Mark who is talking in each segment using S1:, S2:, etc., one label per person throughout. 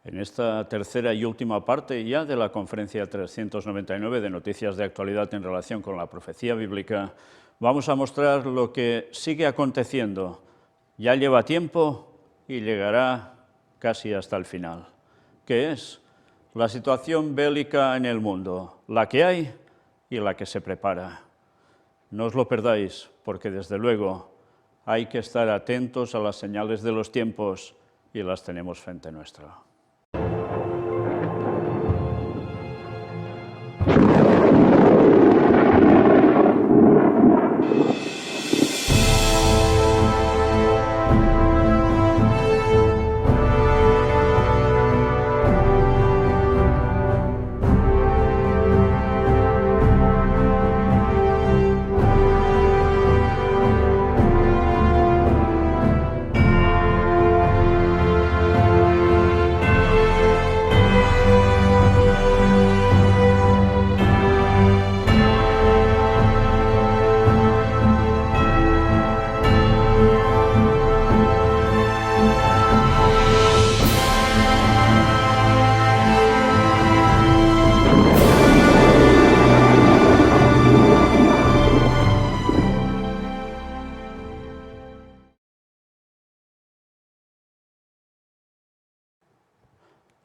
S1: En esta tercera y última parte ya de la conferencia 399 de noticias de actualidad en relación con la profecía bíblica, vamos a mostrar lo que sigue aconteciendo. Ya lleva tiempo y llegará casi hasta el final, que es la situación bélica en el mundo, la que hay y la que se prepara. No os lo perdáis, porque desde luego hay que estar atentos a las señales de los tiempos y las tenemos frente nuestra.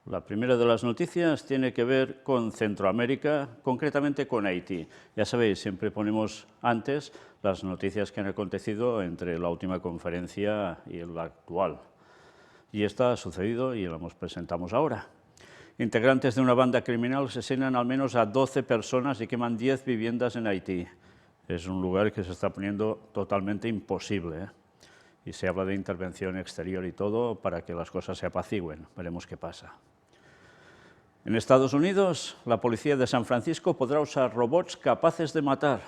S1: La primera de las noticias tiene que ver con Centroamérica, concretamente con Haití. Ya sabéis, siempre ponemos antes las noticias que han acontecido entre la última conferencia y la actual. Y esta ha sucedido y la presentamos ahora. Integrantes de una banda criminal asesinan al menos a 12 personas y queman 10 viviendas en Haití. Es un lugar que se está poniendo totalmente imposible, ¿eh? Y se habla de intervención exterior y todo para que las cosas se apacigüen. Veremos qué pasa. En Estados Unidos, la policía de San Francisco podrá usar robots capaces de matar.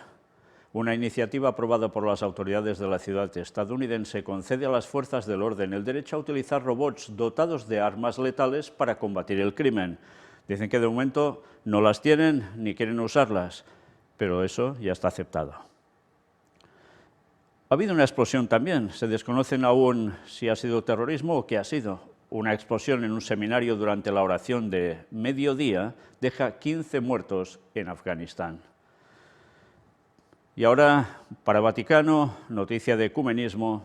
S1: Una iniciativa aprobada por las autoridades de la ciudad estadounidense concede a las fuerzas del orden el derecho a utilizar robots dotados de armas letales para combatir el crimen. Dicen que de momento no las tienen ni quieren usarlas, pero eso ya está aceptado. Ha habido una explosión también. Se desconocen aún si ha sido terrorismo o qué ha sido. Una explosión en un seminario durante la oración de mediodía deja 15 muertos en Afganistán. Y ahora, para Vaticano, noticia de ecumenismo.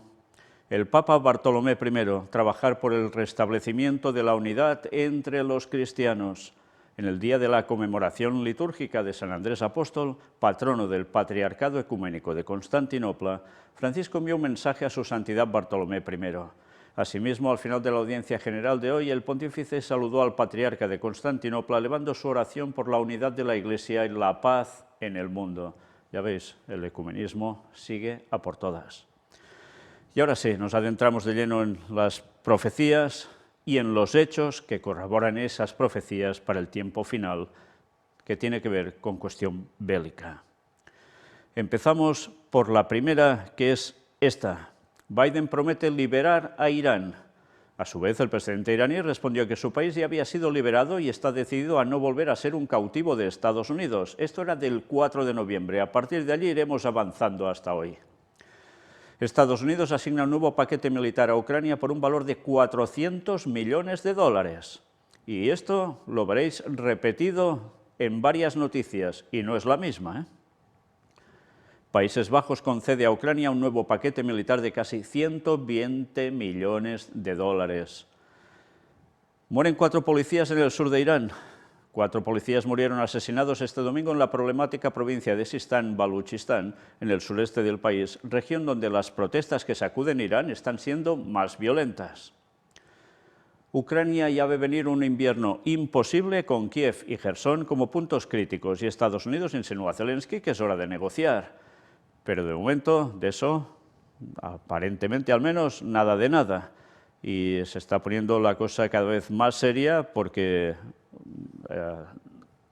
S1: El Papa Bartolomé I, trabajar por el restablecimiento de la unidad entre los cristianos. En el día de la conmemoración litúrgica de San Andrés Apóstol, patrono del Patriarcado Ecuménico de Constantinopla, Francisco envió un mensaje a su santidad Bartolomé I. Asimismo, al final de la audiencia general de hoy, el pontífice saludó al patriarca de Constantinopla, elevando su oración por la unidad de la Iglesia y la paz en el mundo. Ya veis, el ecumenismo sigue a por todas. Y ahora sí, nos adentramos de lleno en las profecías y en los hechos que corroboran esas profecías para el tiempo final, que tiene que ver con cuestión bélica. Empezamos por la primera, que es esta. Biden promete liberar a Irán. A su vez, el presidente iraní respondió que su país ya había sido liberado y está decidido a no volver a ser un cautivo de Estados Unidos. Esto era del 4 de noviembre. A partir de allí iremos avanzando hasta hoy. Estados Unidos asigna un nuevo paquete militar a Ucrania por un valor de 400 millones de dólares. Y esto lo veréis repetido en varias noticias, y no es la misma, ¿eh? Países Bajos concede a Ucrania un nuevo paquete militar de casi 120 millones de dólares. Mueren 4 policías en el sur de Irán. 4 policías murieron asesinados este domingo en la problemática provincia de Sistán, Baluchistán, en el sureste del país, región donde las protestas que sacuden Irán están siendo más violentas. Ucrania ya ve venir un invierno imposible con Kiev y Jersón como puntos críticos y Estados Unidos insinúa a Zelensky que es hora de negociar. Pero de momento, de eso, aparentemente al menos, nada de nada. Y se está poniendo la cosa cada vez más seria porque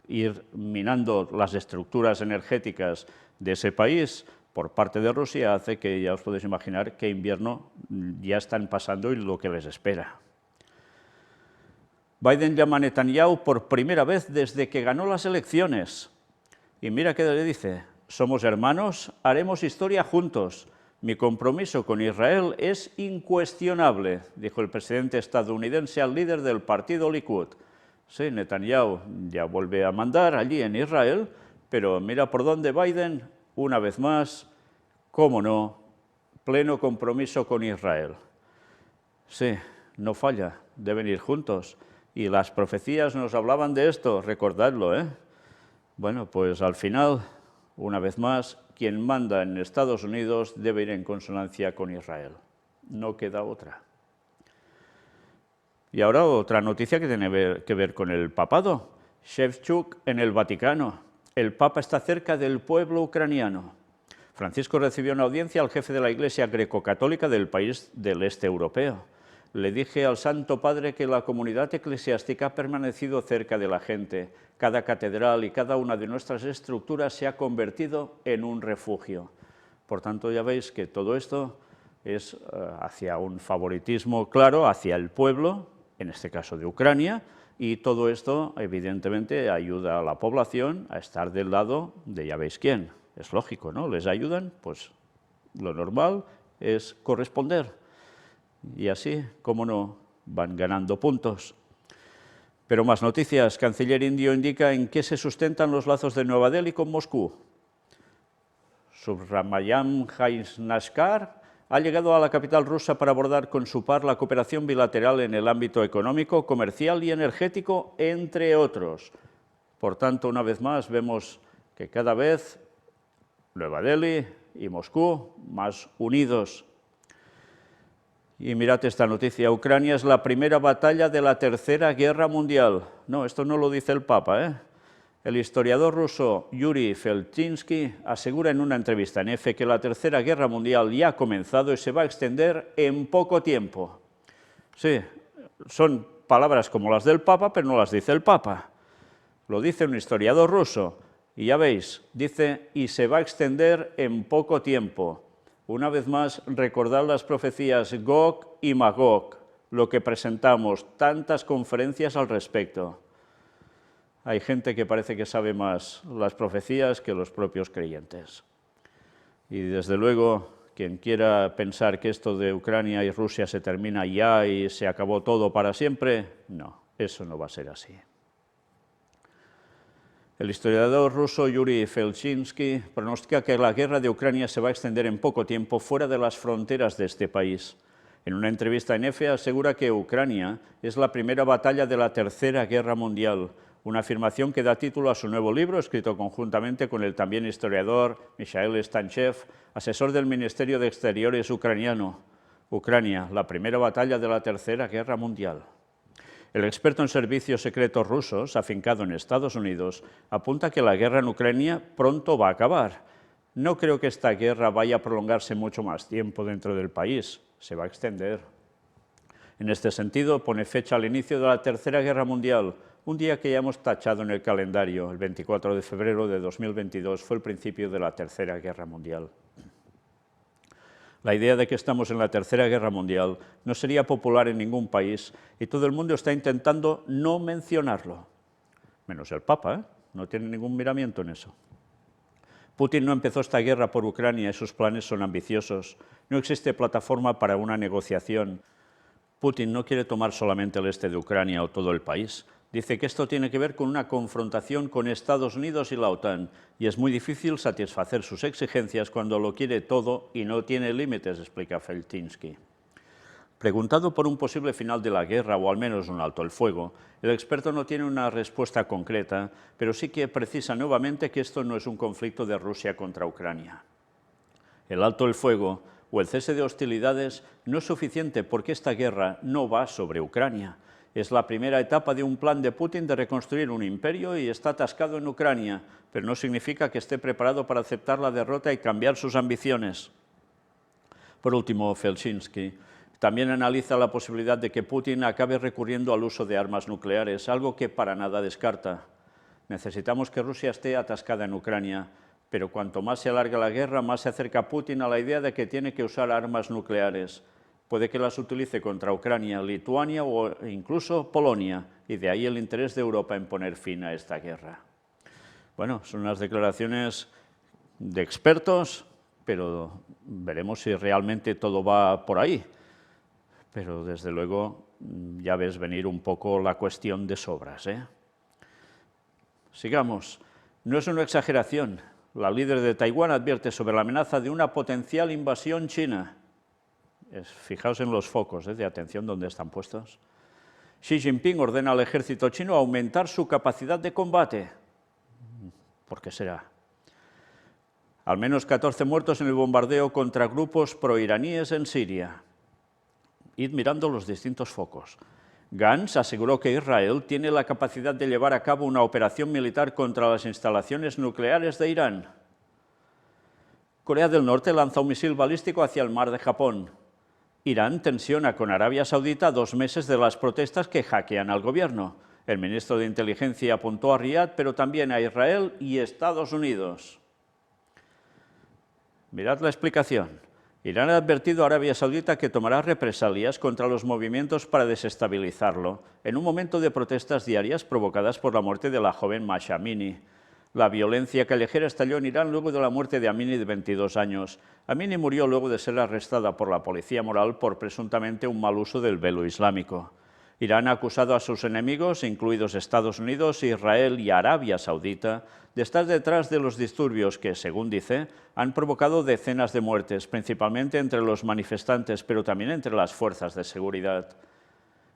S1: ir minando las estructuras energéticas de ese país por parte de Rusia hace que ya os podéis imaginar qué invierno ya están pasando y lo que les espera. Biden llama a Netanyahu por primera vez desde que ganó las elecciones. Y mira qué le dice: somos hermanos, haremos historia juntos. Mi compromiso con Israel es incuestionable, dijo el presidente estadounidense al líder del partido Likud. Sí, Netanyahu ya vuelve a mandar allí en Israel, pero mira por dónde Biden, una vez más, cómo no, pleno compromiso con Israel. Sí, no falla, deben ir juntos. Y las profecías nos hablaban de esto, recordadlo, ¿eh? Bueno, pues al final, una vez más, quien manda en Estados Unidos debe ir en consonancia con Israel. No queda otra. Y ahora otra noticia que tiene que ver con el papado. Shevchuk en el Vaticano. El Papa está cerca del pueblo ucraniano. Francisco recibió una audiencia al jefe de la Iglesia greco-católica del país del este europeo. Le dije al Santo Padre que la comunidad eclesiástica ha permanecido cerca de la gente. Cada catedral y cada una de nuestras estructuras se ha convertido en un refugio. Por tanto, ya veis que todo esto es hacia un favoritismo claro, hacia el pueblo, en este caso de Ucrania, y todo esto, evidentemente, ayuda a la población a estar del lado de ya veis quién. Es lógico, ¿no? Les ayudan, pues lo normal es corresponder. Y así, cómo no, van ganando puntos. Pero más noticias. Canciller indio indica en qué se sustentan los lazos de Nueva Delhi con Moscú. Subramayam Jaishnashkar ha llegado a la capital rusa para abordar con su par la cooperación bilateral en el ámbito económico, comercial y energético, entre otros. Por tanto, una vez más, vemos que cada vez Nueva Delhi y Moscú más unidos. Y mirad esta noticia, Ucrania es la primera batalla de la Tercera Guerra Mundial. No, esto no lo dice el Papa, ¿eh? El historiador ruso Yuri Feltinsky asegura en una entrevista en EFE que la Tercera Guerra Mundial ya ha comenzado y se va a extender en poco tiempo. Sí, son palabras como las del Papa, pero no las dice el Papa. Lo dice un historiador ruso. Y ya veis, dice, y se va a extender en poco tiempo. Una vez más, recordad las profecías Gog y Magog, lo que presentamos, tantas conferencias al respecto. Hay gente que parece que sabe más las profecías que los propios creyentes. Y desde luego, quien quiera pensar que esto de Ucrania y Rusia se termina ya y se acabó todo para siempre, no, eso no va a ser así. El historiador ruso Yuri Feltinsky pronostica que la guerra de Ucrania se va a extender en poco tiempo fuera de las fronteras de este país. En una entrevista en EFE asegura que Ucrania es la primera batalla de la Tercera Guerra Mundial, una afirmación que da título a su nuevo libro, escrito conjuntamente con el también historiador Mikhail Stanchev, asesor del Ministerio de Exteriores ucraniano. Ucrania, la primera batalla de la Tercera Guerra Mundial. El experto en servicios secretos rusos, afincado en Estados Unidos, apunta que la guerra en Ucrania pronto va a acabar. No creo que esta guerra vaya a prolongarse mucho más tiempo dentro del país, se va a extender. En este sentido, pone fecha al inicio de la Tercera Guerra Mundial, un día que ya hemos tachado en el calendario. El 24 de febrero de 2022 fue el principio de la Tercera Guerra Mundial. La idea de que estamos en la Tercera Guerra Mundial no sería popular en ningún país y todo el mundo está intentando no mencionarlo. Menos el Papa, ¿eh? No tiene ningún miramiento en eso. Putin no empezó esta guerra por Ucrania y sus planes son ambiciosos. No existe plataforma para una negociación. Putin no quiere tomar solamente el este de Ucrania o todo el país. Dice que esto tiene que ver con una confrontación con Estados Unidos y la OTAN, y es muy difícil satisfacer sus exigencias cuando lo quiere todo y no tiene límites, explica Feltinsky. Preguntado por un posible final de la guerra o al menos un alto el fuego, el experto no tiene una respuesta concreta, pero sí que precisa nuevamente que esto no es un conflicto de Rusia contra Ucrania. El alto el fuego o el cese de hostilidades no es suficiente porque esta guerra no va sobre Ucrania. Es la primera etapa de un plan de Putin de reconstruir un imperio y está atascado en Ucrania, pero no significa que esté preparado para aceptar la derrota y cambiar sus ambiciones. Por último, Feltinsky también analiza la posibilidad de que Putin acabe recurriendo al uso de armas nucleares, algo que para nada descarta. Necesitamos que Rusia esté atascada en Ucrania, pero cuanto más se alarga la guerra, más se acerca Putin a la idea de que tiene que usar armas nucleares. Puede que las utilice contra Ucrania, Lituania o incluso Polonia, y de ahí el interés de Europa en poner fin a esta guerra. Bueno, son unas declaraciones de expertos, pero veremos si realmente todo va por ahí. Pero desde luego ya ves venir un poco la cuestión de sobras, ¿eh? Sigamos. No es una exageración. La líder de Taiwán advierte sobre la amenaza de una potencial invasión china. Fijaos en los focos de atención donde están puestos. Xi Jinping ordena al ejército chino aumentar su capacidad de combate. ¿Por qué será? Al menos 14 muertos en el bombardeo contra grupos proiraníes en Siria. Id mirando los distintos focos. Gantz aseguró que Israel tiene la capacidad de llevar a cabo una operación militar contra las instalaciones nucleares de Irán. Corea del Norte lanza un misil balístico hacia el mar de Japón. Irán tensiona con Arabia Saudita a 2 meses de las protestas que hackean al gobierno. El ministro de Inteligencia apuntó a Riad, pero también a Israel y Estados Unidos. Mirad la explicación. Irán ha advertido a Arabia Saudita que tomará represalias contra los movimientos para desestabilizarlo, en un momento de protestas diarias provocadas por la muerte de la joven Mahsa Amini. La violencia callejera estalló en Irán luego de la muerte de Amini, de 22 años. Amini murió luego de ser arrestada por la policía moral por presuntamente un mal uso del velo islámico. Irán ha acusado a sus enemigos, incluidos Estados Unidos, Israel y Arabia Saudita, de estar detrás de los disturbios que, según dice, han provocado decenas de muertes, principalmente entre los manifestantes, pero también entre las fuerzas de seguridad.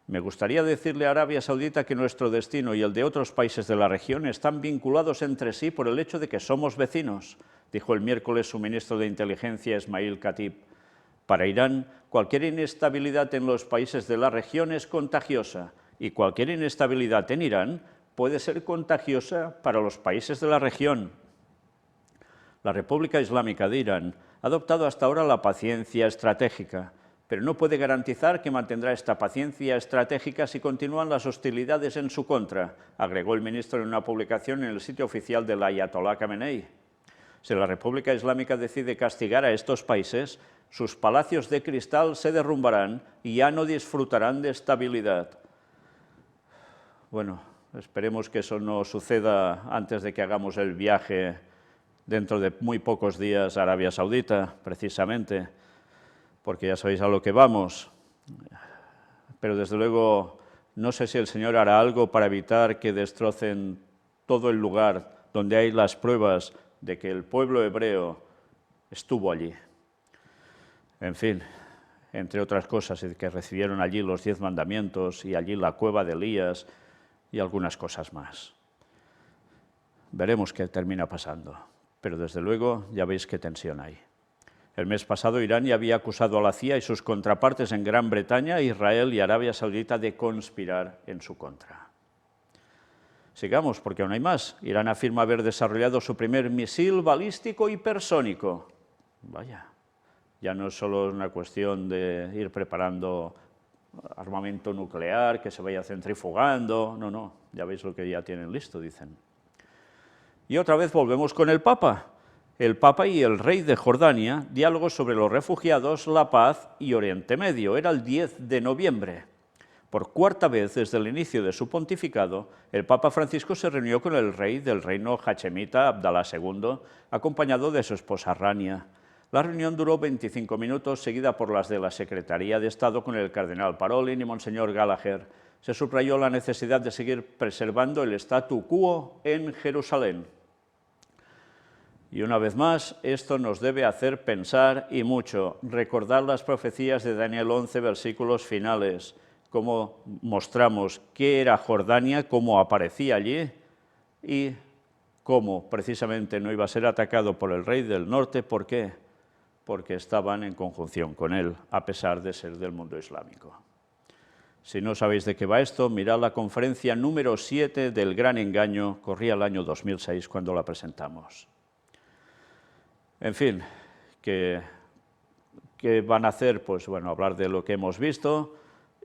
S1: Me gustaría decirle a Arabia Saudita que nuestro destino y el de otros países de la región están vinculados entre sí por el hecho de que somos vecinos, dijo el miércoles su ministro de Inteligencia, Esmail Khatib. Para Irán, cualquier inestabilidad en los países de la región es contagiosa, y cualquier inestabilidad en Irán puede ser contagiosa para los países de la región. La República Islámica de Irán ha adoptado hasta ahora la paciencia estratégica, pero no puede garantizar que mantendrá esta paciencia estratégica si continúan las hostilidades en su contra, agregó el ministro en una publicación en el sitio oficial del Ayatolá Khamenei. Si la República Islámica decide castigar a estos países, sus palacios de cristal se derrumbarán y ya no disfrutarán de estabilidad. Bueno, esperemos que eso no suceda antes de que hagamos el viaje dentro de muy pocos días a Arabia Saudita, precisamente, porque ya sabéis a lo que vamos. Pero desde luego no sé si el Señor hará algo para evitar que destrocen todo el lugar donde hay las pruebas de que el pueblo hebreo estuvo allí. En fin, entre otras cosas, que recibieron allí los 10 mandamientos y allí la cueva de Elías y algunas cosas más. Veremos qué termina pasando, pero desde luego ya veis qué tensión hay. El mes pasado Irán ya había acusado a la CIA y sus contrapartes en Gran Bretaña, Israel y Arabia Saudita de conspirar en su contra. Sigamos, porque aún hay más. Irán afirma haber desarrollado su primer misil balístico hipersónico. Vaya, ya no es solo una cuestión de ir preparando armamento nuclear, que se vaya centrifugando, no, ya veis lo que ya tienen listo, dicen. Y otra vez volvemos con el Papa y el rey de Jordania, diálogos sobre los refugiados, la paz y Oriente Medio. Era el 10 de noviembre. Por cuarta vez desde el inicio de su pontificado, el Papa Francisco se reunió con el rey del reino hachemita, Abdalá II, acompañado de su esposa Rania. La reunión duró 25 minutos, seguida por las de la Secretaría de Estado con el cardenal Parolin y Monseñor Gallagher. Se subrayó la necesidad de seguir preservando el statu quo en Jerusalén. Y una vez más, esto nos debe hacer pensar y mucho, recordar las profecías de Daniel 11, versículos finales, cómo mostramos qué era Jordania, cómo aparecía allí y cómo precisamente no iba a ser atacado por el rey del norte. ¿Por qué? Porque estaban en conjunción con él, a pesar de ser del mundo islámico. Si no sabéis de qué va esto, mirad la conferencia número 7 del Gran Engaño, corría el año 2006 cuando la presentamos. En fin, ¿qué van a hacer? Pues bueno, hablar de lo que hemos visto,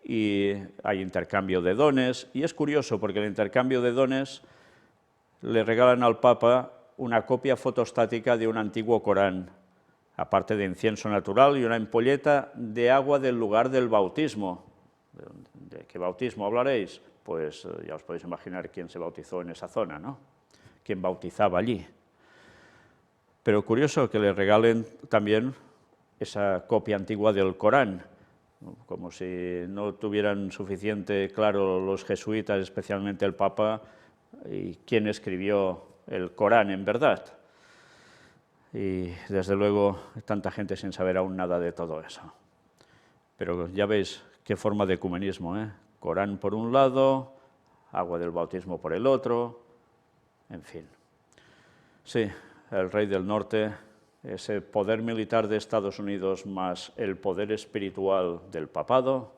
S1: y hay intercambio de dones, y es curioso porque el intercambio de dones le regalan al Papa una copia fotostática de un antiguo Corán, aparte de incienso natural y una ampolleta de agua del lugar del bautismo. ¿De qué bautismo hablaréis? Pues ya os podéis imaginar quién se bautizó en esa zona, ¿no? Quién bautizaba allí. Pero curioso que le regalen también esa copia antigua del Corán, como si no tuvieran suficiente claro los jesuitas, especialmente el Papa, y quién escribió el Corán en verdad. Y desde luego tanta gente sin saber aún nada de todo eso. Pero ya veis qué forma de ecumenismo, ¿eh? Corán por un lado, agua del bautismo por el otro, en fin. Sí, el rey del norte, ese poder militar de Estados Unidos más el poder espiritual del papado,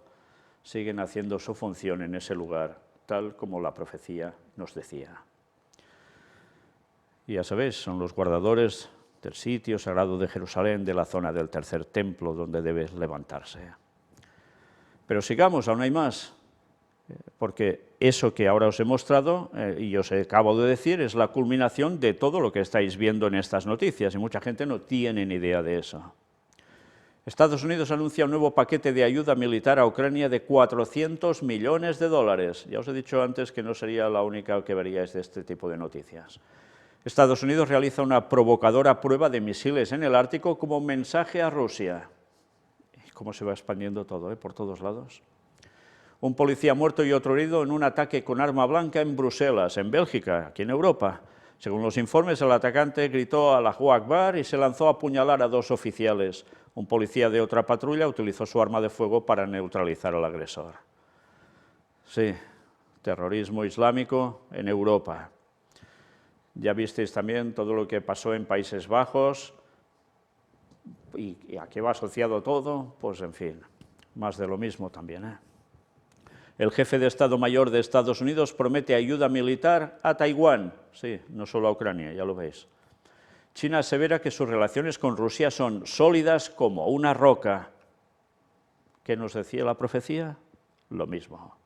S1: siguen haciendo su función en ese lugar, tal como la profecía nos decía. Y ya sabéis, son los guardadores del sitio sagrado de Jerusalén, de la zona del tercer templo, donde debe levantarse. Pero sigamos, aún hay más, porque eso que ahora os he mostrado y os acabo de decir es la culminación de todo lo que estáis viendo en estas noticias, y mucha gente no tiene ni idea de eso. Estados Unidos anuncia un nuevo paquete de ayuda militar a Ucrania de 400 millones de dólares. Ya os he dicho antes que no sería la única que veríais de este tipo de noticias. Estados Unidos realiza una provocadora prueba de misiles en el Ártico como mensaje a Rusia. ¿Y cómo se va expandiendo todo, por todos lados? Un policía muerto y otro herido en un ataque con arma blanca en Bruselas, en Bélgica, aquí en Europa. Según los informes, el atacante gritó Allahu Akbar y se lanzó a apuñalar a 2 oficiales. Un policía de otra patrulla utilizó su arma de fuego para neutralizar al agresor. Sí, terrorismo islámico en Europa. Ya visteis también todo lo que pasó en Países Bajos, y a qué va asociado todo, pues en fin, más de lo mismo también, ¿eh? El jefe de Estado Mayor de Estados Unidos promete ayuda militar a Taiwán, sí, no solo a Ucrania, ya lo veis. China asevera que sus relaciones con Rusia son sólidas como una roca. ¿Qué nos decía la profecía? Lo mismo.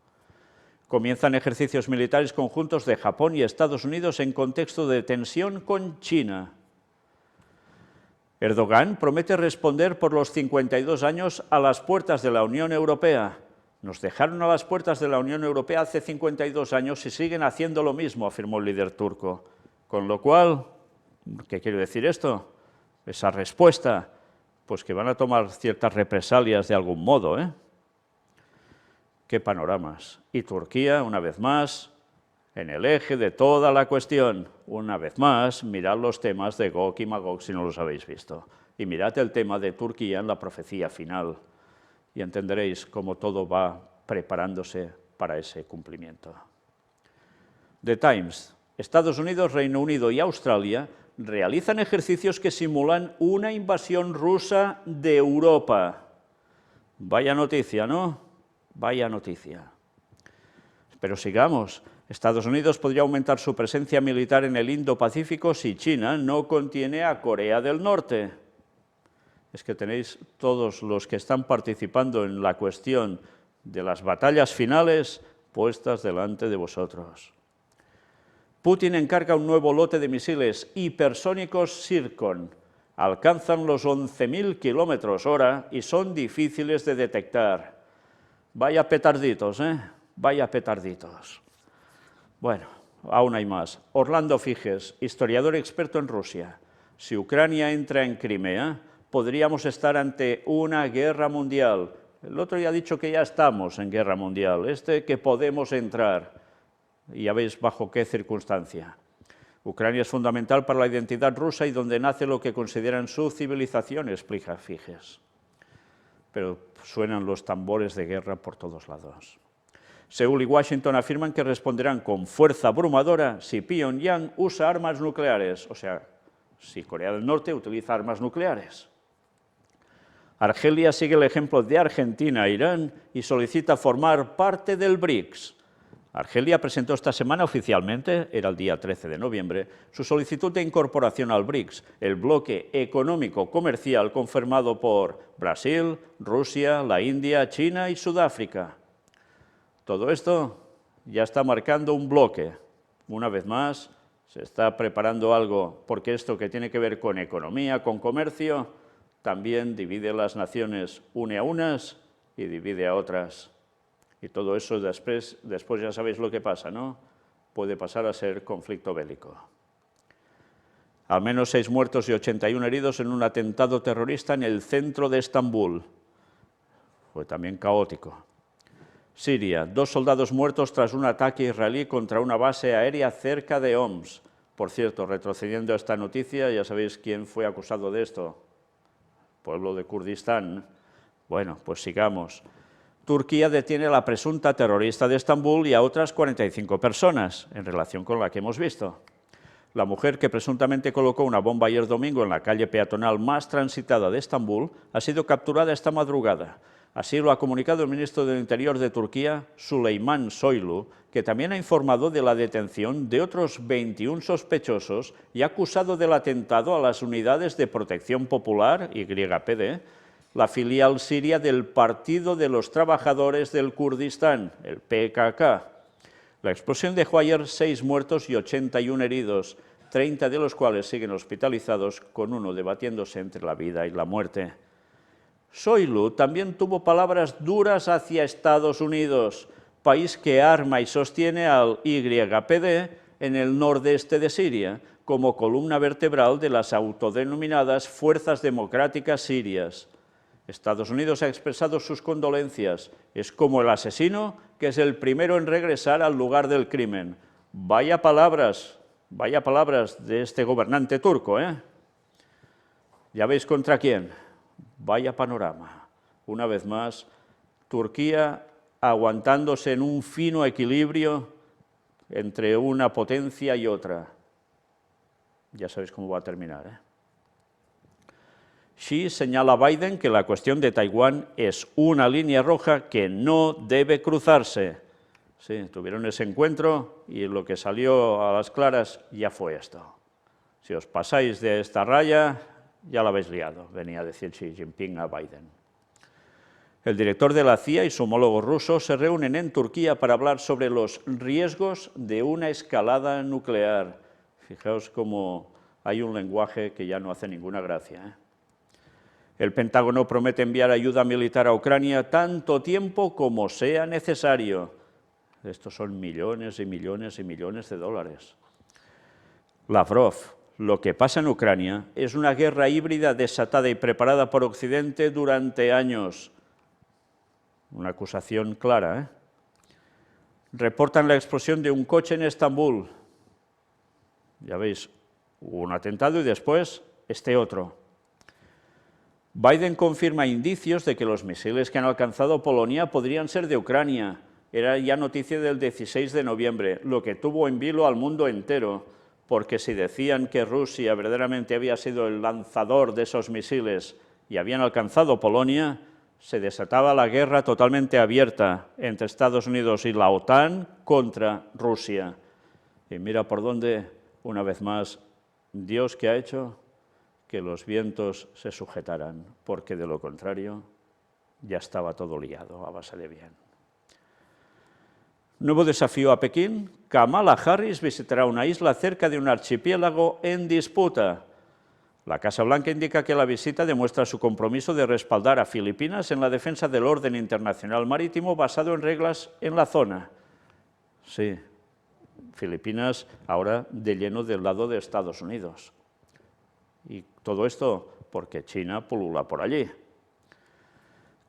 S1: Comienzan ejercicios militares conjuntos de Japón y Estados Unidos en contexto de tensión con China. Erdogan promete responder por los 52 años a las puertas de la Unión Europea. Nos dejaron a las puertas de la Unión Europea hace 52 años y siguen haciendo lo mismo, afirmó el líder turco. Con lo cual, ¿qué quiere decir esto? Esa respuesta, pues que van a tomar ciertas represalias de algún modo, ¿eh? Qué panoramas. Y Turquía, una vez más, en el eje de toda la cuestión. Una vez más, mirad los temas de Gog y Magog si no los habéis visto. Y mirad el tema de Turquía en la profecía final. Y entenderéis cómo todo va preparándose para ese cumplimiento. The Times. Estados Unidos, Reino Unido y Australia realizan ejercicios que simulan una invasión rusa de Europa. Vaya noticia, ¿no? Vaya noticia. Pero sigamos. Estados Unidos podría aumentar su presencia militar en el Indo-Pacífico si China no contiene a Corea del Norte. Es que tenéis todos los que están participando en la cuestión de las batallas finales puestas delante de vosotros. Putin encarga un nuevo lote de misiles hipersónicos Zircon. Alcanzan los 11.000 km/h y son difíciles de detectar. Vaya petarditos, ¿eh? Vaya petarditos. Bueno, aún hay más. Orlando Figes, historiador experto en Rusia. Si Ucrania entra en Crimea, podríamos estar ante una guerra mundial. El otro ya ha dicho que ya estamos en guerra mundial, que podemos entrar. Y ya veis bajo qué circunstancia. Ucrania es fundamental para la identidad rusa y donde nace lo que consideran su civilización, explica Figes. Pero suenan los tambores de guerra por todos lados. Seúl y Washington afirman que responderán con fuerza abrumadora si Pyongyang usa armas nucleares, o sea, si Corea del Norte utiliza armas nucleares. Argelia sigue el ejemplo de Argentina e Irán y solicita formar parte del BRICS. Argelia presentó esta semana oficialmente, era el día 13 de noviembre, su solicitud de incorporación al BRICS, el bloque económico-comercial confirmado por Brasil, Rusia, la India, China y Sudáfrica. Todo esto ya está marcando un bloque. Una vez más, se está preparando algo, porque esto que tiene que ver con economía, con comercio, también divide las naciones, une a unas y divide a otras. Y todo eso después ya sabéis lo que pasa, ¿no? Puede pasar a ser conflicto bélico. Al menos 6 muertos y 81 heridos en un atentado terrorista en el centro de Estambul. Fue también caótico. Siria, 2 soldados muertos tras un ataque israelí contra una base aérea cerca de Homs. Por cierto, retrocediendo a esta noticia, ya sabéis quién fue acusado de esto. Pueblo de Kurdistán. Bueno, pues sigamos. Turquía detiene a la presunta terrorista de Estambul y a otras 45 personas, en relación con la que hemos visto. La mujer que presuntamente colocó una bomba ayer domingo en la calle peatonal más transitada de Estambul ha sido capturada esta madrugada. Así lo ha comunicado el ministro del Interior de Turquía, Süleyman Soylu, que también ha informado de la detención de otros 21 sospechosos y ha acusado del atentado a las unidades de protección popular, YPD, la filial siria del Partido de los Trabajadores del Kurdistán, el PKK. La explosión dejó ayer 6 muertos y 81 heridos, 30 de los cuales siguen hospitalizados, con uno debatiéndose entre la vida y la muerte. Soylu también tuvo palabras duras hacia Estados Unidos, país que arma y sostiene al YPD en el nordeste de Siria, como columna vertebral de las autodenominadas Fuerzas Democráticas Sirias. Estados Unidos ha expresado sus condolencias. Es como el asesino que es el primero en regresar al lugar del crimen. Vaya palabras de este gobernante turco, ¿eh? ¿Ya veis contra quién? Vaya panorama. Una vez más, Turquía aguantándose en un fino equilibrio entre una potencia y otra. Ya sabéis cómo va a terminar, ¿eh? Xi señala a Biden que la cuestión de Taiwán es una línea roja que no debe cruzarse. Sí, tuvieron ese encuentro y lo que salió a las claras ya fue esto. Si os pasáis de esta raya, ya la habéis liado, venía a decir Xi Jinping a Biden. El director de la CIA y su homólogo ruso se reúnen en Turquía para hablar sobre los riesgos de una escalada nuclear. Fijaos cómo hay un lenguaje que ya no hace ninguna gracia, ¿eh? El Pentágono promete enviar ayuda militar a Ucrania tanto tiempo como sea necesario. Estos son millones y millones y millones de dólares. Lavrov, lo que pasa en Ucrania es una guerra híbrida desatada y preparada por Occidente durante años. Una acusación clara, ¿eh? Reportan la explosión de un coche en Estambul. Ya veis, hubo un atentado y después este otro. Biden confirma indicios de que los misiles que han alcanzado Polonia podrían ser de Ucrania. Era ya noticia del 16 de noviembre, lo que tuvo en vilo al mundo entero, porque si decían que Rusia verdaderamente había sido el lanzador de esos misiles y habían alcanzado Polonia, se desataba la guerra totalmente abierta entre Estados Unidos y la OTAN contra Rusia. Y mira por dónde, una vez más, Dios que ha hecho que los vientos se sujetaran, porque de lo contrario ya estaba todo liado a base de bien. Nuevo desafío a Pekín. Kamala Harris visitará una isla cerca de un archipiélago en disputa. La Casa Blanca indica que la visita demuestra su compromiso de respaldar a Filipinas en la defensa del orden internacional marítimo basado en reglas en la zona. Sí, Filipinas ahora de lleno del lado de Estados Unidos. Y todo esto porque China pulula por allí.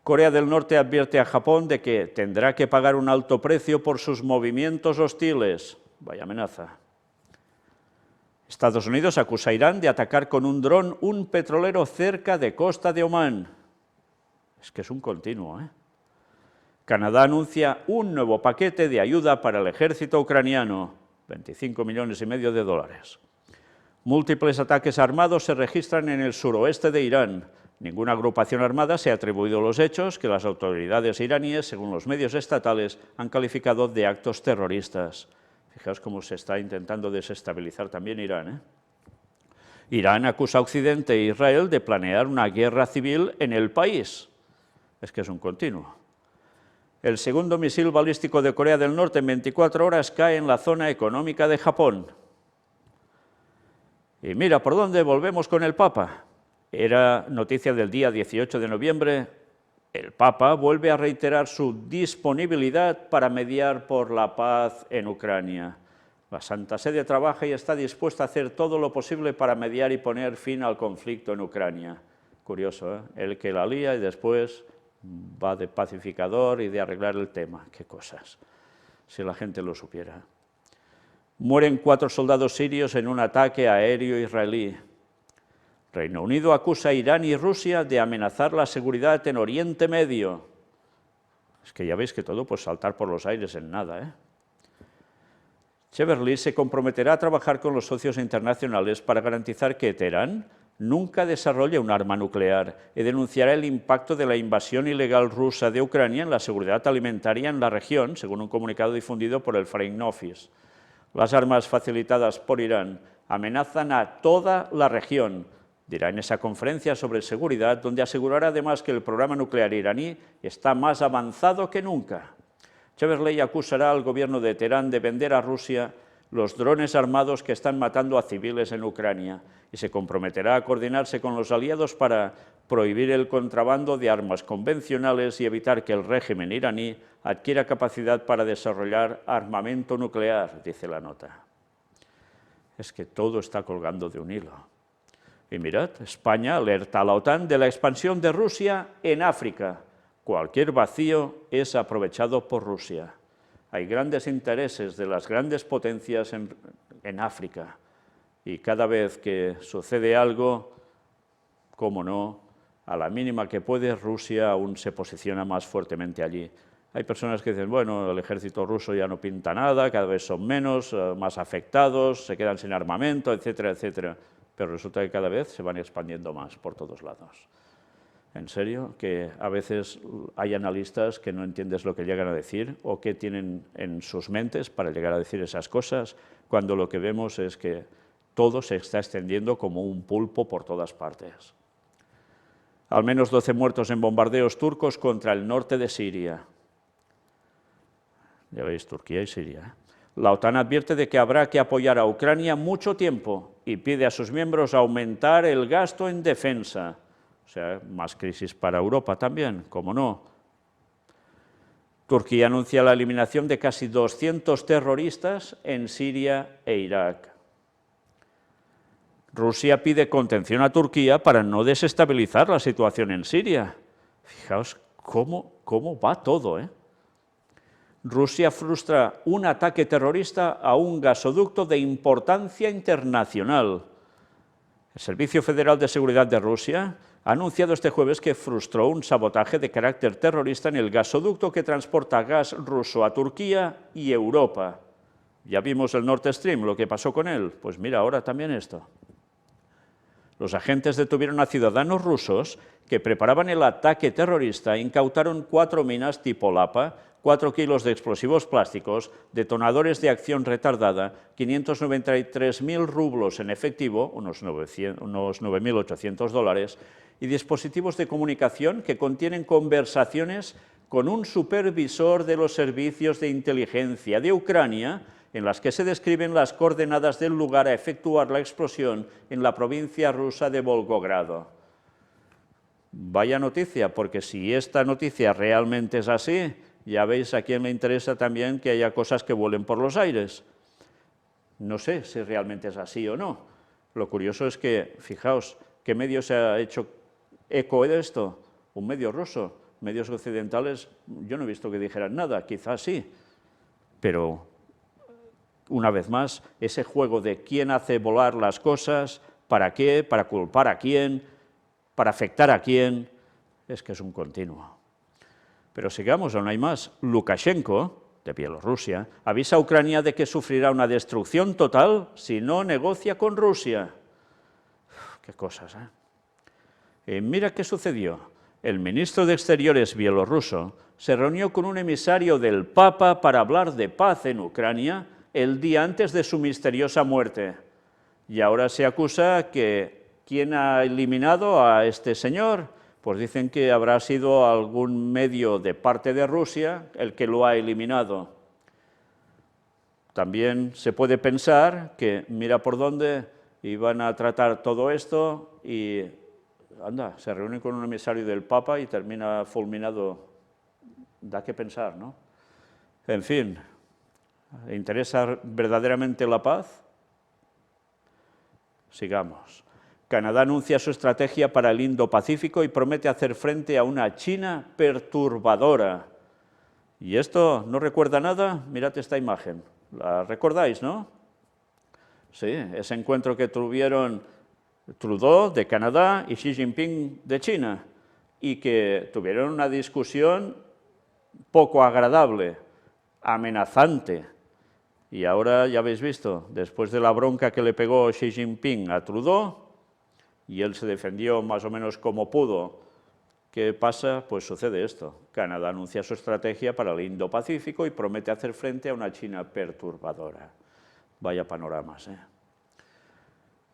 S1: Corea del Norte advierte a Japón de que tendrá que pagar un alto precio por sus movimientos hostiles. Vaya amenaza. Estados Unidos acusa a Irán de atacar con un dron un petrolero cerca de costa de Omán. Es que es un continuo, ¿eh? Canadá anuncia un nuevo paquete de ayuda para el ejército ucraniano, 25,5 millones de dólares. Múltiples ataques armados se registran en el suroeste de Irán. Ninguna agrupación armada se ha atribuido los hechos que las autoridades iraníes, según los medios estatales, han calificado de actos terroristas. Fijaos cómo se está intentando desestabilizar también Irán, ¿eh? Irán acusa a Occidente e Israel de planear una guerra civil en el país. Es que es un continuo. El segundo misil balístico de Corea del Norte en 24 horas cae en la zona económica de Japón. Y mira por dónde volvemos con el Papa. Era noticia del día 18 de noviembre. El Papa vuelve a reiterar su disponibilidad para mediar por la paz en Ucrania. La Santa Sede trabaja y está dispuesta a hacer todo lo posible para mediar y poner fin al conflicto en Ucrania. Curioso, ¿eh? El que la lía y después va de pacificador y de arreglar el tema. Qué cosas, si la gente lo supiera. Mueren 4 soldados sirios en un ataque aéreo israelí. Reino Unido acusa a Irán y Rusia de amenazar la seguridad en Oriente Medio. Es que ya veis que todo puede saltar por los aires en nada, ¿eh? Cheverly se comprometerá a trabajar con los socios internacionales para garantizar que Teherán nunca desarrolle un arma nuclear y denunciará el impacto de la invasión ilegal rusa de Ucrania en la seguridad alimentaria en la región, según un comunicado difundido por el Foreign Office. Las armas facilitadas por Irán amenazan a toda la región, dirá en esa conferencia sobre seguridad, donde asegurará además que el programa nuclear iraní está más avanzado que nunca. Cheverly acusará al gobierno de Teherán de vender a Rusia los drones armados que están matando a civiles en Ucrania y se comprometerá a coordinarse con los aliados para prohibir el contrabando de armas convencionales y evitar que el régimen iraní adquiera capacidad para desarrollar armamento nuclear, dice la nota. Es que todo está colgando de un hilo. Y mirad, España alerta a la OTAN de la expansión de Rusia en África. Cualquier vacío es aprovechado por Rusia. Hay grandes intereses de las grandes potencias en África y cada vez que sucede algo, cómo no, a la mínima que puede, Rusia aún se posiciona más fuertemente allí. Hay personas que dicen, bueno, el ejército ruso ya no pinta nada, cada vez son menos, más afectados, se quedan sin armamento, etcétera, etcétera. Pero resulta que cada vez se van expandiendo más por todos lados. En serio, que a veces hay analistas que no entiendes lo que llegan a decir o qué tienen en sus mentes para llegar a decir esas cosas, cuando lo que vemos es que todo se está extendiendo como un pulpo por todas partes. Al menos 12 muertos en bombardeos turcos contra el norte de Siria. Ya veis, Turquía y Siria, ¿eh? La OTAN advierte de que habrá que apoyar a Ucrania mucho tiempo y pide a sus miembros aumentar el gasto en defensa. O sea, más crisis para Europa también, ¿cómo no? Turquía anuncia la eliminación de casi 200 terroristas en Siria e Irak. Rusia pide contención a Turquía para no desestabilizar la situación en Siria. Fijaos cómo va todo, ¿eh? Rusia frustra un ataque terrorista a un gasoducto de importancia internacional. El Servicio Federal de Seguridad de Rusia ha anunciado este jueves que frustró un sabotaje de carácter terrorista en el gasoducto que transporta gas ruso a Turquía y Europa. Ya vimos el Nord Stream, lo que pasó con él. Pues mira, ahora también esto. Los agentes detuvieron a ciudadanos rusos que preparaban el ataque terrorista e incautaron 4 minas tipo Lapa, 4 kilos de explosivos plásticos, detonadores de acción retardada, 593.000 rublos en efectivo, unos 9.800 dólares, y dispositivos de comunicación que contienen conversaciones con un supervisor de los servicios de inteligencia de Ucrania, en las que se describen las coordenadas del lugar a efectuar la explosión en la provincia rusa de Volgogrado. Vaya noticia, porque si esta noticia realmente es así, ya veis a quién le interesa también que haya cosas que vuelen por los aires. No sé si realmente es así o no. Lo curioso es que, fijaos, ¿qué medio se ha hecho eco de esto? Un medio ruso. Medios occidentales, yo no he visto que dijeran nada, quizás sí, pero una vez más, ese juego de quién hace volar las cosas, para qué, para culpar a quién, para afectar a quién, es que es un continuo. Pero sigamos, aún hay más. Lukashenko, de Bielorrusia, avisa a Ucrania de que sufrirá una destrucción total si no negocia con Rusia. Qué cosas, ¿eh? Mira qué sucedió. El ministro de Exteriores bielorruso se reunió con un emisario del Papa para hablar de paz en Ucrania el día antes de su misteriosa muerte. Y ahora se acusa que ¿quién ha eliminado a este señor? Pues dicen que habrá sido algún medio de parte de Rusia el que lo ha eliminado. También se puede pensar que, mira por dónde, iban a tratar todo esto y, anda, se reúnen con un emisario del Papa y termina fulminado. Da que pensar, ¿no? En fin, ¿Le interesa verdaderamente la paz? Sigamos. Canadá anuncia su estrategia para el Indo-Pacífico y promete hacer frente a una China perturbadora. ¿Y esto no recuerda nada? Mirad esta imagen. ¿La recordáis, no? Sí, ese encuentro que tuvieron Trudeau de Canadá y Xi Jinping de China, y que tuvieron una discusión poco agradable, amenazante. Y ahora ya habéis visto, después de la bronca que le pegó Xi Jinping a Trudeau, y él se defendió más o menos como pudo, ¿qué pasa? Pues sucede esto. Canadá anuncia su estrategia para el Indo-Pacífico y promete hacer frente a una China perturbadora. Vaya panoramas, ¿eh?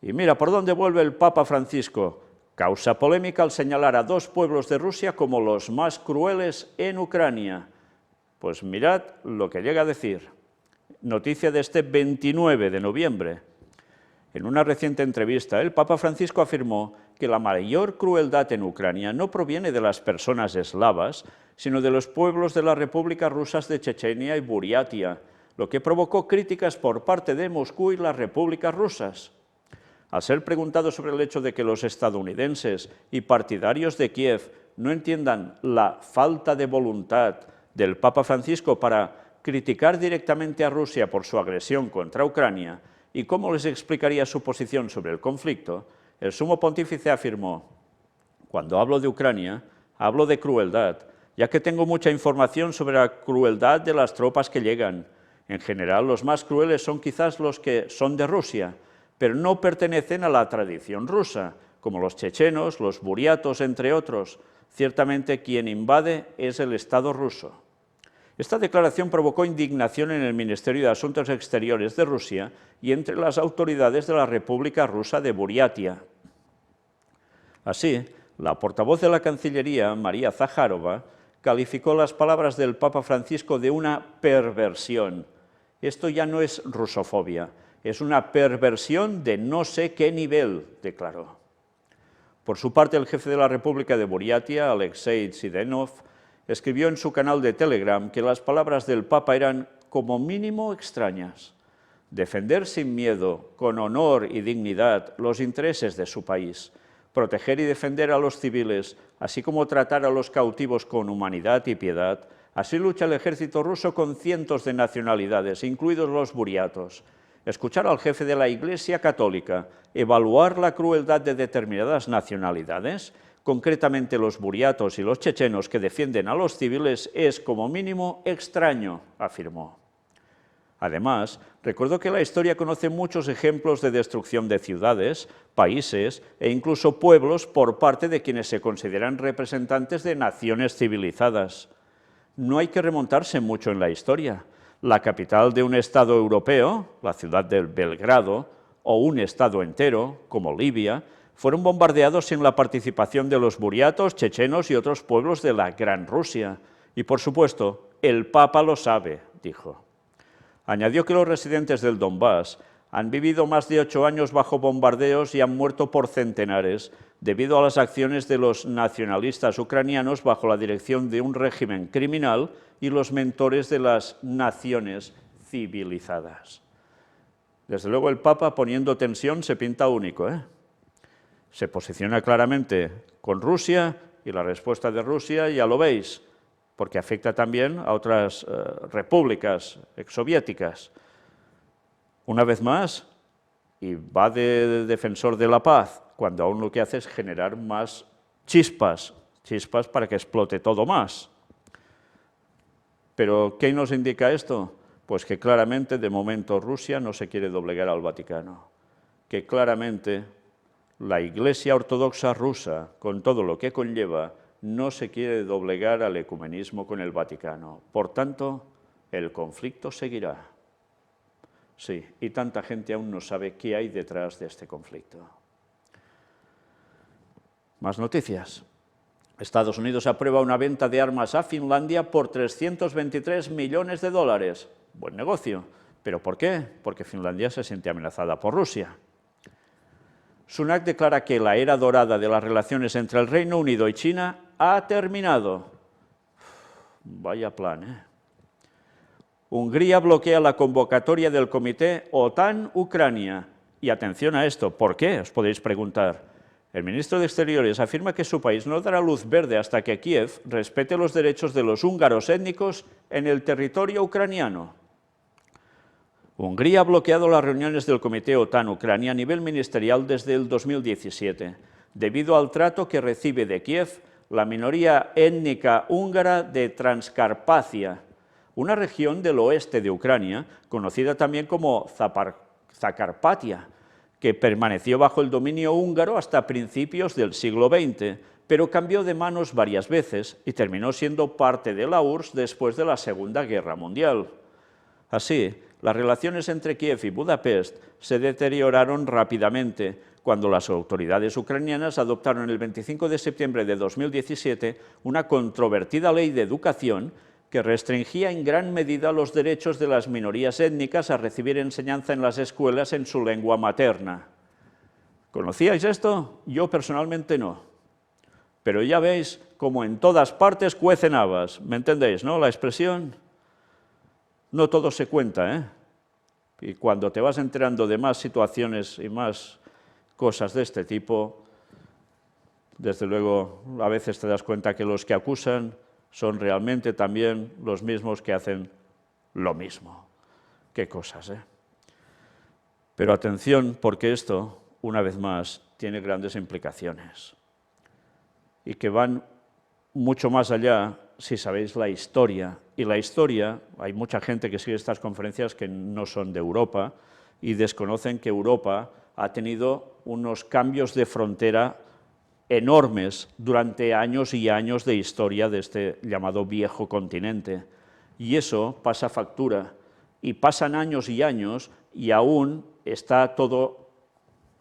S1: Y mira, ¿por dónde vuelve el Papa Francisco? Causa polémica al señalar a dos pueblos de Rusia como los más crueles en Ucrania. Pues mirad lo que llega a decir. Noticia de este 29 de noviembre. En una reciente entrevista, el Papa Francisco afirmó que la mayor crueldad en Ucrania no proviene de las personas eslavas, sino de los pueblos de las repúblicas rusas de Chechenia y Buriatia, lo que provocó críticas por parte de Moscú y las repúblicas rusas. Al ser preguntado sobre el hecho de que los estadounidenses y partidarios de Kiev no entiendan la falta de voluntad del Papa Francisco para criticar directamente a Rusia por su agresión contra Ucrania y cómo les explicaría su posición sobre el conflicto, el sumo pontífice afirmó: cuando hablo de Ucrania, hablo de crueldad, ya que tengo mucha información sobre la crueldad de las tropas que llegan. En general, los más crueles son quizás los que son de Rusia, pero no pertenecen a la tradición rusa, como los chechenos, los buriatos, entre otros. Ciertamente quien invade es el Estado ruso. Esta declaración provocó indignación en el Ministerio de Asuntos Exteriores de Rusia y entre las autoridades de la República Rusa de Buriatia. Así, la portavoz de la Cancillería, María Zaharova, calificó las palabras del Papa Francisco de una perversión. Esto ya no es rusofobia, es una perversión de no sé qué nivel, declaró. Por su parte, el jefe de la República de Buriatia, Alexei Tsidenov, escribió en su canal de Telegram que las palabras del Papa eran como mínimo extrañas. Defender sin miedo, con honor y dignidad, los intereses de su país, proteger y defender a los civiles, así como tratar a los cautivos con humanidad y piedad, así lucha el ejército ruso con cientos de nacionalidades, incluidos los buriatos. Escuchar al jefe de la Iglesia Católica evaluar la crueldad de determinadas nacionalidades, concretamente los buriatos y los chechenos que defienden a los civiles, es como mínimo extraño, afirmó. Además, recordó que la historia conoce muchos ejemplos de destrucción de ciudades, países e incluso pueblos por parte de quienes se consideran representantes de naciones civilizadas. No hay que remontarse mucho en la historia. La capital de un Estado europeo, la ciudad de Belgrado, o un Estado entero, como Libia, fueron bombardeados sin la participación de los buriatos, chechenos y otros pueblos de la Gran Rusia. Y, por supuesto, el Papa lo sabe, dijo. Añadió que los residentes del Donbass han vivido más de 8 años bajo bombardeos y han muerto por centenares debido a las acciones de los nacionalistas ucranianos bajo la dirección de un régimen criminal y los mentores de las naciones civilizadas. Desde luego el Papa, poniendo tensión, se pinta único, ¿eh? Se posiciona claramente con Rusia y la respuesta de Rusia ya lo veis, porque afecta también a otras repúblicas exsoviéticas. Una vez más, y va de defensor de la paz, cuando aún lo que hace es generar más chispas para que explote todo más. Pero, ¿qué nos indica esto? Pues que claramente, de momento, Rusia no se quiere doblegar al Vaticano, que claramente la Iglesia Ortodoxa rusa, con todo lo que conlleva, no se quiere doblegar al ecumenismo con el Vaticano. Por tanto, el conflicto seguirá. Sí, y tanta gente aún no sabe qué hay detrás de este conflicto. Más noticias. Estados Unidos aprueba una venta de armas a Finlandia por 323 millones de dólares. Buen negocio. ¿Pero por qué? Porque Finlandia se siente amenazada por Rusia. Sunak declara que la era dorada de las relaciones entre el Reino Unido y China ha terminado. Vaya plan, ¿eh? Hungría bloquea la convocatoria del Comité OTAN-Ucrania. Y atención a esto, ¿por qué? Os podéis preguntar. El ministro de Exteriores afirma que su país no dará luz verde hasta que Kiev respete los derechos de los húngaros étnicos en el territorio ucraniano. Hungría ha bloqueado las reuniones del Comité OTAN-Ucrania a nivel ministerial desde el 2017, debido al trato que recibe de Kiev la minoría étnica húngara de Transcarpacia, una región del oeste de Ucrania, conocida también como Zakarpatia, que permaneció bajo el dominio húngaro hasta principios del siglo XX, pero cambió de manos varias veces y terminó siendo parte de la URSS después de la Segunda Guerra Mundial. Así, las relaciones entre Kiev y Budapest se deterioraron rápidamente cuando las autoridades ucranianas adoptaron el 25 de septiembre de 2017 una controvertida ley de educación que restringía en gran medida los derechos de las minorías étnicas a recibir enseñanza en las escuelas en su lengua materna. ¿Conocíais esto? Yo personalmente no. Pero ya veis, como en todas partes cuecen habas. ¿Me entendéis, no? La expresión. No todo se cuenta, ¿eh? Y cuando te vas enterando de más situaciones y más cosas de este tipo, desde luego, a veces te das cuenta que los que acusan son realmente también los mismos que hacen lo mismo. Qué cosas, ¿eh? Pero atención, porque esto, una vez más, tiene grandes implicaciones y que van mucho más allá si sabéis la historia. Y la historia, hay mucha gente que sigue estas conferencias que no son de Europa y desconocen que Europa ha tenido unos cambios de frontera enormes durante años y años de historia de este llamado viejo continente. Y eso pasa factura, y pasan años y aún está todo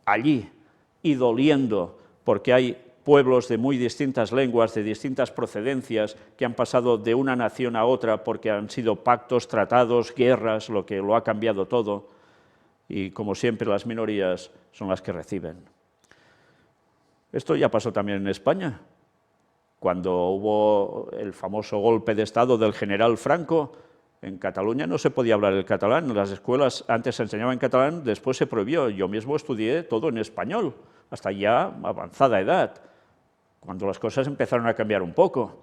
S1: allí y doliendo, porque hay pueblos de muy distintas lenguas, de distintas procedencias, que han pasado de una nación a otra porque han sido pactos, tratados, guerras, lo que lo ha cambiado todo, y como siempre las minorías son las que reciben. Esto ya pasó también en España, cuando hubo el famoso golpe de Estado del general Franco. En Cataluña no se podía hablar el catalán, en las escuelas antes se enseñaba en catalán, después se prohibió. Yo mismo estudié todo en español, hasta ya avanzada edad, cuando las cosas empezaron a cambiar un poco.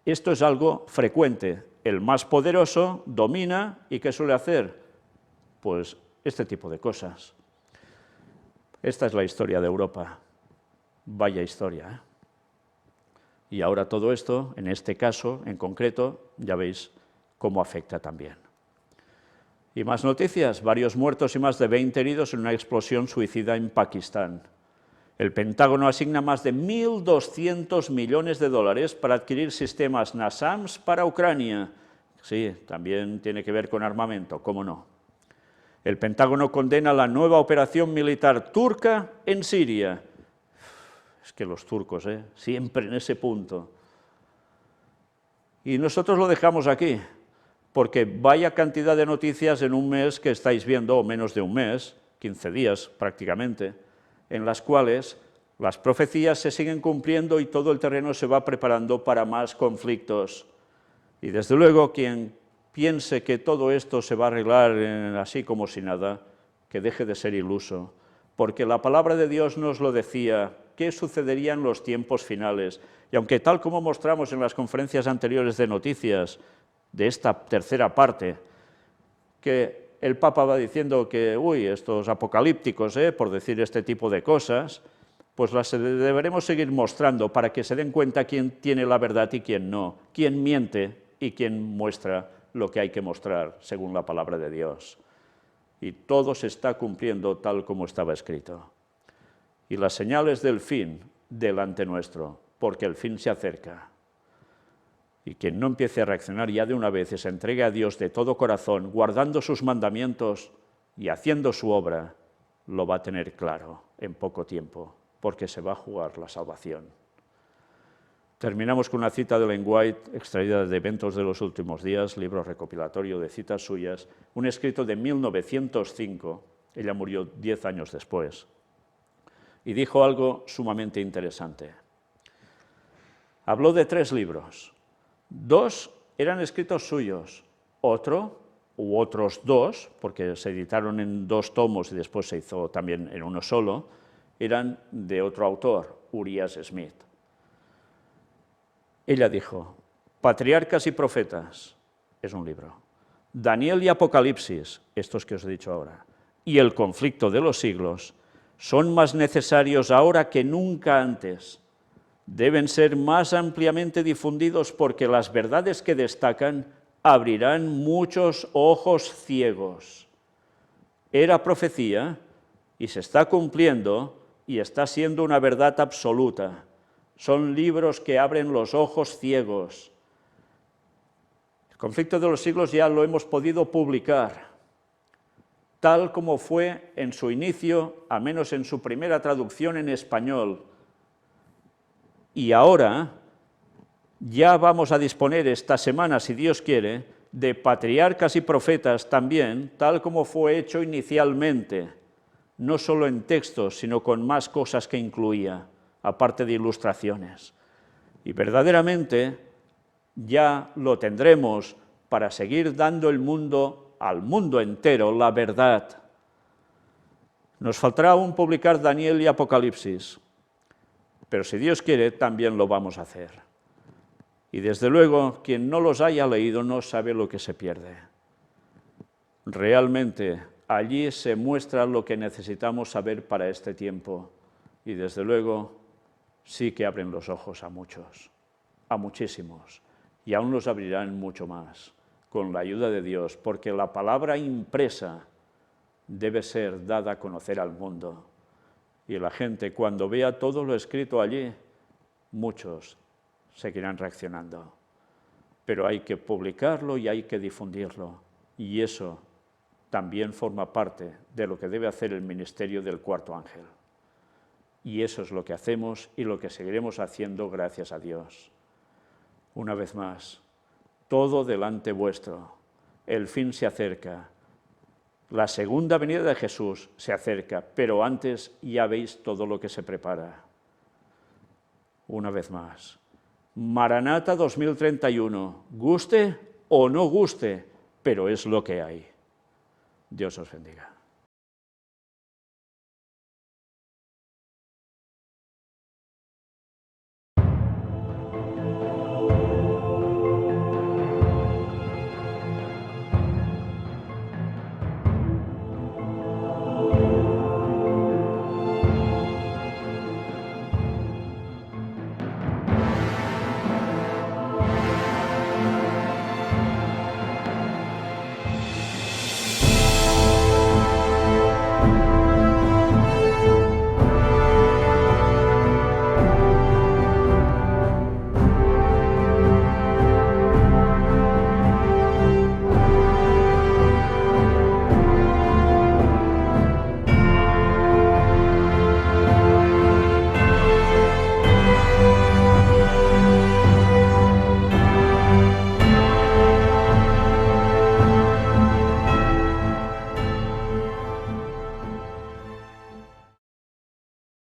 S1: Esto es algo frecuente. El más poderoso domina, ¿y qué suele hacer? Pues este tipo de cosas. Esta es la historia de Europa. Vaya historia, ¿eh? Y ahora todo esto, en este caso en concreto, ya veis cómo afecta también. Y más noticias, varios muertos y más de 20 heridos en una explosión suicida en Pakistán. El Pentágono asigna más de 1.200 millones de dólares para adquirir sistemas NASAMS para Ucrania. Sí, también tiene que ver con armamento, ¿cómo no? El Pentágono condena la nueva operación militar turca en Siria. Es que los turcos, siempre en ese punto. Y nosotros lo dejamos aquí, porque vaya cantidad de noticias en un mes que estáis viendo, o menos de un mes, 15 días prácticamente, en las cuales las profecías se siguen cumpliendo y todo el terreno se va preparando para más conflictos. Y desde luego, quien piense que todo esto se va a arreglar así como si nada, que deje de ser iluso, porque la palabra de Dios nos lo decía, qué sucedería en los tiempos finales. Y aunque tal como mostramos en las conferencias anteriores de noticias de esta tercera parte, que el Papa va diciendo que, estos apocalípticos, por decir este tipo de cosas, pues las deberemos seguir mostrando para que se den cuenta quién tiene la verdad y quién no, quién miente y quién muestra lo que hay que mostrar según la palabra de Dios. Y todo se está cumpliendo tal como estaba escrito. Y las señales del fin delante nuestro, porque el fin se acerca. Y quien no empiece a reaccionar ya de una vez y se entregue a Dios de todo corazón, guardando sus mandamientos y haciendo su obra, lo va a tener claro en poco tiempo, porque se va a jugar la salvación. Terminamos con una cita de Ellen White, extraída de Eventos de los Últimos Días, libro recopilatorio de citas suyas, un escrito de 1905, ella murió 10 años después, y dijo algo sumamente interesante. Habló de 3 libros. 2 eran escritos suyos, otro u otros dos, porque se editaron en 2 tomos y después se hizo también en uno solo, eran de otro autor, Urias Smith. Ella dijo, Patriarcas y Profetas, es un libro, Daniel y Apocalipsis, estos que os he dicho ahora, y el conflicto de los siglos, son más necesarios ahora que nunca antes. Deben ser más ampliamente difundidos porque las verdades que destacan abrirán muchos ojos ciegos. Era profecía y se está cumpliendo y está siendo una verdad absoluta. Son libros que abren los ojos ciegos. El conflicto de los siglos ya lo hemos podido publicar, tal como fue en su inicio, al menos en su primera traducción en español. Y ahora ya vamos a disponer esta semana, si Dios quiere, de Patriarcas y Profetas también, tal como fue hecho inicialmente, no solo en textos, sino con más cosas que incluía, aparte de ilustraciones. Y verdaderamente ya lo tendremos para seguir dando al mundo entero la verdad. Nos faltará aún publicar Daniel y Apocalipsis, pero si Dios quiere también lo vamos a hacer. Y desde luego, quien no los haya leído no sabe lo que se pierde. Realmente, allí se muestra lo que necesitamos saber para este tiempo. Y desde luego, sí que abren los ojos a muchos, a muchísimos. Y aún los abrirán mucho más, con la ayuda de Dios, porque la palabra impresa debe ser dada a conocer al mundo. Y la gente, cuando vea todo lo escrito allí, muchos seguirán reaccionando. Pero hay que publicarlo y hay que difundirlo. Y eso también forma parte de lo que debe hacer el ministerio del Cuarto Ángel. Y eso es lo que hacemos y lo que seguiremos haciendo gracias a Dios. Una vez más, todo delante vuestro. El fin se acerca. La segunda venida de Jesús se acerca, pero antes ya veis todo lo que se prepara. Una vez más, Maranata 2031, guste o no guste, pero es lo que hay. Dios os bendiga.